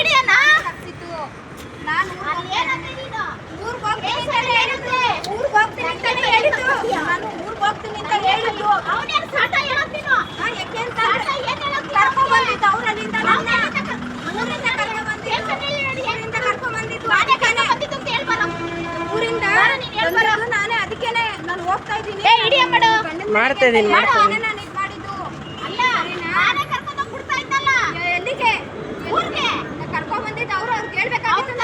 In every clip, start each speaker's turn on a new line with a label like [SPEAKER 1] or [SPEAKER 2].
[SPEAKER 1] ವಿಡಿಯೋನಾ
[SPEAKER 2] ನಾನು
[SPEAKER 1] ಏನಂದ್ರೆ ನೀನು
[SPEAKER 2] ಊರಿಗೆ ಹೋಗ್ತೀನಿ ಅಂತ ಹೇಳಿದ್ದು ನಾನು ಊರಿಗೆ ಹೋಗ್ತೀನಿ ಅಂತ ಹೇಳಿದ್ದು
[SPEAKER 1] ಅವನೇನು ಸಾಟ ಹೇಳೋದು ನೀನು
[SPEAKER 2] ಯಾಕೆ ಅಂತ
[SPEAKER 1] ಸಾಟ ಏನು ಹೇಳೋದು
[SPEAKER 2] ಕರ್ಕೊಂಡು ಬಂದಿದ್ದು ಅವರಲ್ಲಿಂದ ಊರಿಂದ ನಾನೇ ಅದಕ್ಕೇನೆ ನಾನು ಹೋಗ್ತಾ ಇದ್ದೀನಿ
[SPEAKER 3] ಮಾಡ್ತಾ ಇದ್ದೀನಿ
[SPEAKER 2] ನಾನು ಇದು ಮಾಡಿದ್ದು
[SPEAKER 1] ಅಲ್ಲ ನಾನೇ ಕರ್ಕೊಂಡು ಹೋಗಿ ಬಿಡ್ತಾ ಇದ್ದಲ್ಲ
[SPEAKER 2] ಎಲ್ಲಿಗೆ
[SPEAKER 1] ಊರಿಗೆ
[SPEAKER 2] ಕರ್ಕೊಂಡು ಬಂದಿದ್ದು ಅವ್ರು ಕೇಳ್ಬೇಕಾಗಿತ್ತು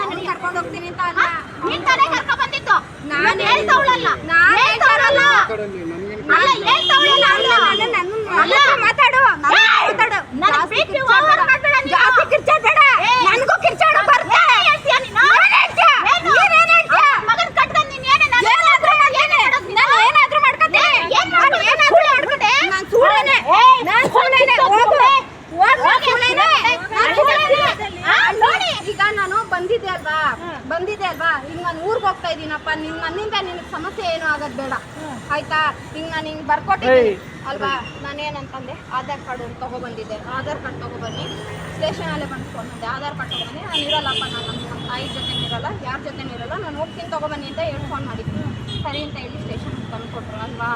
[SPEAKER 2] ನಾನು ಕರ್ಕೊಂಡು ಹೋಗ್ತೀನಿ ಅಂತ ಅಲ್ಲ
[SPEAKER 1] ನೀನ್ ತಾನೇ ಕರ್ಕೊಂಡು ಬಂದಿತ್ತು
[SPEAKER 2] ನಾನು
[SPEAKER 1] ಹೇಳ್ತಾವಳಲ್ಲ ಹೇಳ್ತಾವಳಲ್ಲ ಅಲ್ಲ ಹೇಳ್ತಾವಳಲ್ಲ ಅಲ್ಲ
[SPEAKER 2] ಮಾತಾಡು
[SPEAKER 1] ನನಗೆ ಬಿಪಿ ಓವರ್ ಮಾಡಬೇಡ ನೀನು
[SPEAKER 2] ಜಾಸ್ತಿ ಕಿರ್ಚಾಡಬೇಡ ನನಗೂ ಕಿರ್ಚಾಡು ಬರುತ್ತೆ
[SPEAKER 1] ಹೇಳ್ತೀಯ ನೀನು
[SPEAKER 2] ನೀನೇನು ಹೇಳ್ತೀಯ
[SPEAKER 1] ಮಗನ್ ಕಟ್ಕೊಂಡು ನೀನು ಏನಾದ್ರೂ
[SPEAKER 2] ಮಾಡ್ಕೊತೀನಿ
[SPEAKER 1] ನಾನು ಸುಳ್ಳೇನೆ
[SPEAKER 2] ಈಗ ನಾನು ಬಂದಿದ್ದೆ ಅಲ್ವಾ ಈಗ ನಾನು ಊರಿಗೆ ಹೋಗ್ತಾ ಇದ್ದೀನಪ್ಪ ನನ್ನಿಂದ ನಿನಗೆ ಸಮಸ್ಯೆ ಏನು ಆಗೋದು ಬೇಡ ಆಯ್ತಾ ಈಗ ನಾನು ಹಿಂಗೆ ಬರ್ಕೊಟ್ಟಿದ್ದೀನಿ ಅಲ್ವಾ ನಾನೇನಂತಂದೆ ಆಧಾರ್ ಕಾರ್ಡ್ ತಗೊಬಂದಿದ್ದೆ ಆಧಾರ್ ಕಾರ್ಡ್ ತಗೊಬನ್ನಿ ಸ್ಟೇಷನಲ್ಲೇ ಬಂದ್ಕೊಂಡೆ ಆಧಾರ್ ಕಾರ್ಡ್ ತಗೊಬನ್ನಿ ನಾನು ಇರಲ್ಲಪ್ಪ ನಾನು ನಮ್ಮ ತಾಯಿ ಜೊತೆ ಇರಲ್ಲ ಯಾರ ಜೊತೆ ಇರಲ್ಲ ನಾನು ಹೋಗ್ತೀನಿ ತಗೊಬನ್ನಿ ಅಂತ ಹೇಳಿ ಫೋನ್ ಮಾಡಿದ್ದೀನಿ ಸರಿ ಅಂತ ಹೇಳಿ ಸ್ಟೇಷನ್ಗೆ ತಂದುಕೊಟ್ರು ಅಲ್ವಾ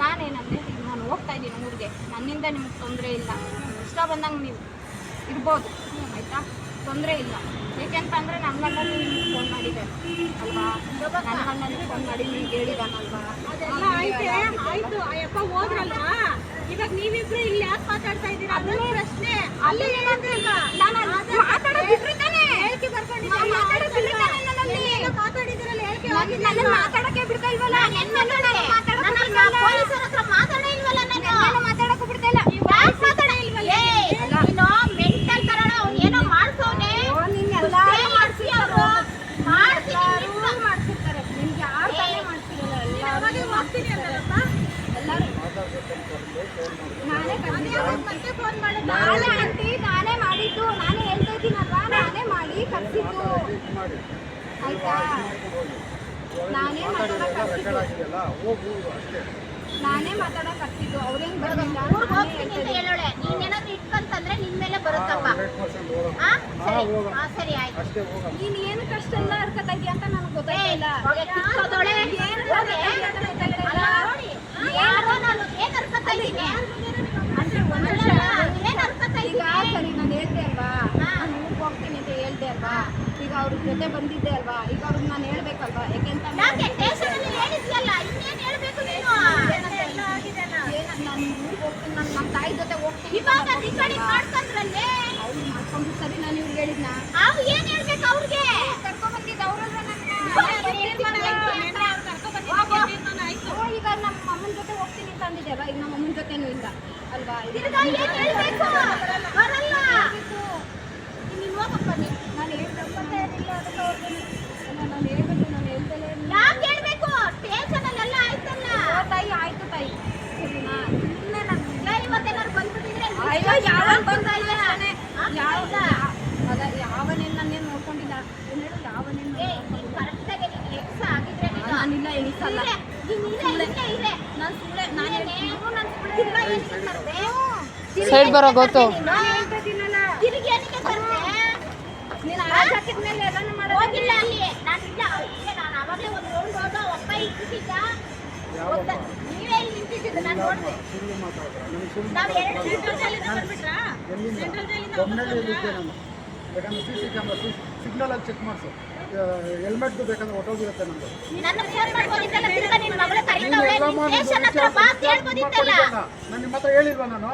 [SPEAKER 2] ನಾನೇನಂದೆ ಈಗ ನಾನು ಹೋಗ್ತಾ ಇದ್ದೀನಿ ಊರಿಗೆ ನನ್ನಿಂದ ನಿಮ್ಗೆ ತೊಂದರೆ ಇಲ್ಲ ಇಷ್ಟ ಬಂದಂಗೆ ನೀವು ಇರ್ಬೋದು ಆಯಿತಾ ತೊಂದರೆ ಇಲ್ಲ ಏಕೆಂತಂದರೆ ನನ್ನ ಗಂಡನಿಗೆ ನಿಮ್ಗೆ ಫೋನ್ ಮಾಡಿದೆ ಅಲ್ವಾ ನನ್ನ ಗಂಡನಿಗೆ ಫೋನ್ ಮಾಡಿ ನೀವು ಹೇಳಿದಾನಲ್ವಾ
[SPEAKER 4] ಅದೆಲ್ಲ ಆಯ್ತು ಅಯ್ಯಪ್ಪ ಹೋದ್ರಲ್ವಾ ಇವಾಗ ನೀವಿಬ್ರು ಇಲ್ಲಿ ಯಾಕೆ ಮಾತಾಡ್ತಾ ಇದ್ದೀರಾ ಅದನ್ನ ಪ್ರಶ್ನೆ
[SPEAKER 2] ಅಲ್ಲಿ ಏನಂದ್ರೆ ಈಗ ನಾನು ಮಾತಾಡೋದು ಬಿಟ್ರೆ ತಾನೇ
[SPEAKER 4] ಹೇಳಿಕೆ ಬರ್ಕೊಂಡಿದ್ದೀನಿ ಮಾತಾಡಿದಿರಲ್ಲ ಹೇಳಿಕೆ
[SPEAKER 2] ನನ್ನ ಮಾತಾಡಕ್ಕೆ ಬಿಡ್ತಾ ಇಲ್ವಲ್ಲ
[SPEAKER 1] ಪೊಲೀಸರ ಹತ್ರ ಮಾತಾಡೇ ಇಲ್ವಲ್ಲ ನಾನು
[SPEAKER 2] ಮಾತಾಡಕ್ಕೆ ಬಿಡ್ತಾ ಇಲ್ಲ
[SPEAKER 1] ಯಾಕೆ ಮಾತಾಡೇ ಇಲ್ವಲ್ಲ ನೀನು ಮೆಂಟಲ್ ತರಣ ಅವ್ನು ಏನೋ ಮಾಡ್ಸೋನೆ
[SPEAKER 2] ನೀನೆಲ್ಲ ಮಾಡ್ತಿರ್ತಾರೆ ನಿಮ್ಗೆ ಯಾರು ತಾನೇ ಮಾಡ್ತಿರಲ್ಲ ಎಲ್ಲರೂ
[SPEAKER 4] ಹೋಗ್ತೀನಿ ಅಂತಾರಪ್ಪ
[SPEAKER 2] ಎಲ್ಲರೂ ನಾನೇ
[SPEAKER 4] ಮತ್ತೆ ಫೋನ್ ಮಾಡಿ
[SPEAKER 2] ನಾನೇ ಆಂಟಿ ನಾನೇ ಮಾಡಿದ್ದು ನಾನೇ ಹೇಳ್ತಾ ಇದ್ದೀನಲ್ವಾ ನಾನೇ ಮಾಡಿ ಕರ್ಸಿದ್ದು ಆಯ್ತಾ ನಾನೇ ಮಾತಾಡಕ್ ಕರ್ಸಿದ್ದು ಅವ್ರೇನ್ ಬರಲ್ಲ
[SPEAKER 1] ಊರಿಗೆ ಹೋಗ್ತೀನಿ ಅಂತ ಹೇಳೋಳೆ ನೀನೇನಾದ್ರೂ ಇಟ್ಕಂತಂದ್ರೆ ನಿನ್ ಮೇಲೆ ಬರುತ್ತಪ್ಪ ಸರಿ ಆಯ್ತು
[SPEAKER 2] ನೀನ್ ಏನು ಕಷ್ಟೆಲ್ಲ ಹರ್ಕತಾ ಇದೆಯಾ ಅಂತ ನನಗೆ ಗೊತ್ತಾಗಿಲ್ಲ
[SPEAKER 1] ಕಿತ್ತೋದೋಳೆ ಯಾರೋ ನಾನು ಏನ್ ಹರ್ಕತಾ ಇದ್ದೀನಿ
[SPEAKER 2] ಅಂದ್ರೆ ಒಂದ್ ನಿಮಿಷ
[SPEAKER 1] ಏನ್ ಹರ್ಕತಾ
[SPEAKER 2] ಈಗ
[SPEAKER 1] ಇದ್ದೀನಿ
[SPEAKER 2] ಸರಿ ನಾನು ಹೇಳ್ದೆ ಅಲ್ವಾ ನಾನು ಊರಿಗೆ ಹೋಗ್ತೀನಿ ಅಂತ ಹೇಳ್ದೆ ಅಲ್ವಾ ಈಗ ಅವ್ರ ಜೊತೆ ಬಂದಿದ್ದೆ ಅಲ್ವಾ ಈಗ ಅವ್ರಿಗೆ ನಾನು ಹೇಳ್ಬೇಕಲ್ವಾ ಯಾಕೆಂತ
[SPEAKER 1] ಯಾಕೆ ಸ್ಟೇಷನಲ್ಲಿ ಹೇಳಿದ್ಯಲ್ಲ ಇನ್ನೇನ್ ಹೇಳ್ಬೇಕು ನೀನು
[SPEAKER 2] ನಾನು ಊರಿಗೆ ಹೋಗ್ತೀನಿ ನಾನು ನಮ್ಮ ತಾಯಿ ಜೊತೆ ಹೋಗ್ತೀನಿ
[SPEAKER 1] ಇವಾಗ ರಿಕಾರ್ಡಿಂಗ್ ಮಾಡ್ಕೊಂಡ್ರಲ್ಲೇ
[SPEAKER 2] ಅವ್ರು ಮಾಡ್ಕೊಂಡು ಸರಿ ನಾನು ಇವ್ರಿಗೆ ಹೇಳಿದ್ನ
[SPEAKER 1] ಅವ್ ಏನ್ ಹೇಳ್ಬೇಕು ಅವ್ರಿಗೆ
[SPEAKER 2] ಕರ್ಕೊಂಡ್ಬಂದಿದ್ದು ಅವರಲ್ಲ ಈಗ ನಮ್ಮ ಅಮ್ಮನ ಜೊತೆ ಹೋಗ್ತೀನಿ ಅಂತ ಅಂದಿದ್ದೆ ಅಲ್ವಾ ಈಗ ನಮ್ಮ ಅಮ್ಮನ ಜೊತೆನೂ ಇಲ್ಲ ಅಲ್ವಾ
[SPEAKER 1] ತಿರ್ಗಾ ಏನ್ ಹೇಳ್ಬೇಕು ಬರಲ್ಲ ನೀನು ಹೋಗಪ್ಪ ನೀನು
[SPEAKER 2] ನಾನು ಹೇಳ್ಬೇಕಂತ ಏನಿಲ್ಲ ಅದಕ್ಕೆ ಅವ್ರಿಗೆ ನಾನು ಹೇಳ್ಬೇಕು ನಾನು ಹೇಳ್ತಲೇ
[SPEAKER 1] ಯಾಕೆ ಹೇಳ್ಬೇಕು ಸ್ಟೇಷನಲ್ಲೆಲ್ಲ ಆಯ್ತಲ್ಲ
[SPEAKER 2] ತಾಯಿ ಆಯ್ತು ತಾಯಿ ಸರಿನಾ ಸುಮ್ಮನೆ ನಾನು
[SPEAKER 1] ಇವತ್ತೇನಾದ್ರು ಬಂದ್ಬಿಟ್ಟಿದ್ರೆ
[SPEAKER 2] ಅಯ್ಯೋ ಯಾವಾಗ ಬಂದ ಅದ ಯಾವನೇನು ನನ್ನೇನು ನೋಡ್ಕೊಂಡಿಲ್ಲ ಏನು ಹೇಳು ಯಾವನೇನು
[SPEAKER 1] ಕರೆಕ್ಟಾಗಿ ನೀನು ಎಕ್ಸ್ ಆಗಿದ್ರೆ ನೀನು
[SPEAKER 2] ನಾನಿಲ್ಲ ಎಣಿಸಲ್ಲ ನಾನು ಸುಳ್ಳೆ ನಾನು ಹೇಳ್ತೀನಿ ನಾನು ಸುಳ್ಳೆ
[SPEAKER 3] ಸೈಡ್ ಬರೋ ಗೊತ್ತು
[SPEAKER 2] ಹೇಳ್ತಿದ್ದೀನಲ್ಲ
[SPEAKER 1] ತಿರುಗಿ ಏನಕ್ಕೆ ಬರ್ತೆ
[SPEAKER 2] ನೀನು ಆಜ್ ಹಾಕಿದ ಮೇಲೆ ಎಲ್ಲನೂ ಮಾಡೋದು
[SPEAKER 1] ಹೋಗಿಲ್ಲ ಅಲ್ಲಿ ನಾನಿಲ್ಲ ನಾನು ಅವಾಗಲೇ ಒಂದು ರೌಂಡ್ ಹೋದ ಒಪ್ಪ ಇಟ್ಟಿದ್ದ ನೀವೇ ಇಲ್ಲಿ ನಿಂತಿದ್ದು ನಾನು ನೋಡಿದೆ ನಾವು ಎರಡು
[SPEAKER 4] ಬಂದ್ಬಿಟ್ರಾ ಸೆಂಟ್ರಲ್ ಜೈಲಿಂದ
[SPEAKER 5] ಬೇಕಂದ್ರೆ CC ಕ್ಯಾಮ್ರಾ ಸಿಗ್ನಲಲ್ಲಿ ಚೆಕ್ ಮಾಡಿಸು ಹೆಲ್ಮೆಟ್ದು ಬೇಕಂದ್ರೆ ಹೊಟ್ಟೋಗಿರುತ್ತೆ ನಮ್ಮದು
[SPEAKER 1] ನನ್ನ ಫೋನ್ ಮಾಡ್ಬೋದಿತ್ತಲ್ಲ ತಿರ್ಗಾ ನಿನ್ನ ಮಗಳ ಕರೀತಾವಳೆ ಸ್ಟೇಷನ್ ಹತ್ರ ಬಾ ಅಂತ ಹೇಳ್ಬೋದಿತ್ತಲ್ಲ
[SPEAKER 5] ನಾನು ನಿಮ್ಮ ಹತ್ರ ಹೇಳಿಲ್ವಾ ನಾನು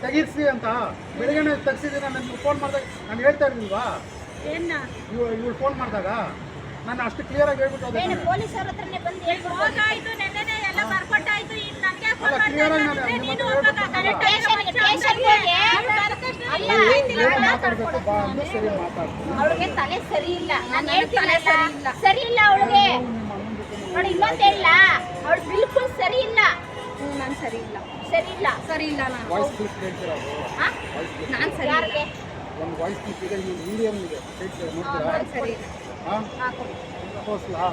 [SPEAKER 5] ತೆಗಿಸಿ ಅಂತ ಬೆಳಿಗ್ಗೆ ತೆಗ್ಸಿದ್ದೀನಿ ನಾನು ಫೋನ್ ಮಾಡಿದಾಗ ನಾನು ಹೇಳ್ತಾ ಇರ್ಲಿಲ್ವಾ
[SPEAKER 4] ಏನ
[SPEAKER 5] ಇವಳು ಫೋನ್ ಮಾಡಿದಾಗ ನಾನು ಅಷ್ಟು ಕ್ಲಿಯರಾಗಿ ಹೇಳ್ಬಿಟ್ಟು ಹೋದೆ
[SPEAKER 1] ಏನು ಪೊಲೀಸರ ಹತ್ರನೇ ಬಂದು ಹೇಳ್ಬೋದು
[SPEAKER 4] ಹೋಗಾಯ್ತು ನೆನ್ನೆನೆ ಎಲ್ಲ ಬರ್ಕೊಟ್ಟಾಯ್ತು ಇನ್ನು ನನಗೆ ಫೋನ್
[SPEAKER 5] ಅಲ್ಲ
[SPEAKER 4] ಮಾಡ್ತಾ
[SPEAKER 5] ಕ್ಲಿಯರಾಗಿ
[SPEAKER 4] ನೀನು
[SPEAKER 5] ನಾನು
[SPEAKER 4] ಹೋಗ್ಬೇಕಾ
[SPEAKER 1] ಸ್ಟೇಷನ್ಗೆ ಅಲ್ಲ
[SPEAKER 5] ಏನು ಮಾತಾಡಬೇಕು ಬಾ ಅಂದ್ರೆ ಸರಿ ಮಾತಾಡ್ತೀನಿ
[SPEAKER 1] ಅವಳಿಗೆ ತಲೆ ಸರಿ ಇಲ್ಲ ನಾನು ಹೇಳ್ತೀನಿ ಸರಿ ಇಲ್ಲ ಅವಳಿಗೆ ನೋಡಿ ಇನ್ನೊಂದು ಹೇಳ ಅವಳು ಬಿಲ್ಕುಲ್ ಸರಿ ಇಲ್ಲ
[SPEAKER 2] ನಾನು ಸರಿ ಇಲ್ಲ
[SPEAKER 1] ಸರಿ ಇಲ್ಲ
[SPEAKER 2] ನಾನು
[SPEAKER 5] ವಾಯ್ಸ್ ಕ್ಲಿಪ್ ಹೇಳ್ತೀರಾ
[SPEAKER 1] ಹಾ?
[SPEAKER 2] ನಾನು ಸರಿ
[SPEAKER 1] ಯಾರಿಗೆ
[SPEAKER 5] ಒಂದು ವಾಯ್ಸ್ ಕ್ಲಿಪ್ ಇದೆ ನೀವು ಇಂಡಿಯನ್ ಇದೆ ನೋಡ್ತೀರಾ
[SPEAKER 2] ನಾನು ಸರಿ ಇಲ್ಲ
[SPEAKER 5] ಹಾಂ
[SPEAKER 2] ಹಾಕು
[SPEAKER 5] ತೋರಿಸ್ಲಾ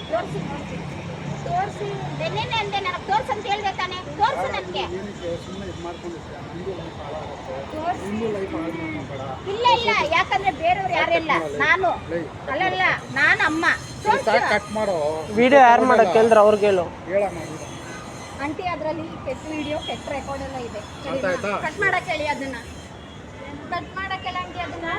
[SPEAKER 1] ತೋರಿಸಿ ತೋರಿಸಿ ಬೆನ್ನೇನೆ ಅಂದೆ ನನಗೆ ತೋರ್ಸು ಅಂತ ಹೇಳ್ದೆ ತಾನೆ ತೋರ್ಸು ನನಗೆ
[SPEAKER 5] ಏನಕ್ಕೆ ಸುಮ್ಮನೆ ಇದು ಮಾಡ್ಕೊಂಡಿರ್ತೀಯ ನಿಂದು ಲೈಫ್ ಹಾಳಾಗುತ್ತೆ ನಿಂದು ಲೈಫ್ ಹಾಳು ಮಾಡ್ಕೊಬೇಡ
[SPEAKER 1] ಇಲ್ಲ ಇಲ್ಲ ಯಾಕಂದ್ರೆ ಬೇರೆಯವ್ರು ಯಾರಿಲ್ಲ ನಾನು ಅಲ್ಲಲ್ಲ ನಾನು ಅಮ್ಮ ತೋರ್ಸು
[SPEAKER 5] ಕಟ್ ಮಾಡೋ
[SPEAKER 3] ವಿಡಿಯೋ ಯಾರು ಮಾಡಕ್ ಕೇಳಿದ್ರೆ ಅವ್ರಿಗೆ ಹೇಳು.
[SPEAKER 5] ಹೇಳಮ್ಮ
[SPEAKER 2] ಆಂಟಿ ಅದರಲ್ಲಿ ಕೆಟ್ಟ ವಿಡಿಯೋ ಕೆಟ್ಟ ರೆಕಾರ್ಡ್ ಎಲ್ಲ ಇದೆ
[SPEAKER 5] ಅರ್ಥ ಆಯ್ತಾ?
[SPEAKER 2] ಕಟ್ ಮಾಡಕ್ಕೆ ಹೇಳಿ ಅದನ್ನ ಕಟ್ ಮಾಡಕ್ಕೆ ಹೇಳಿ ಆಂಟಿ ಅದನ್ನ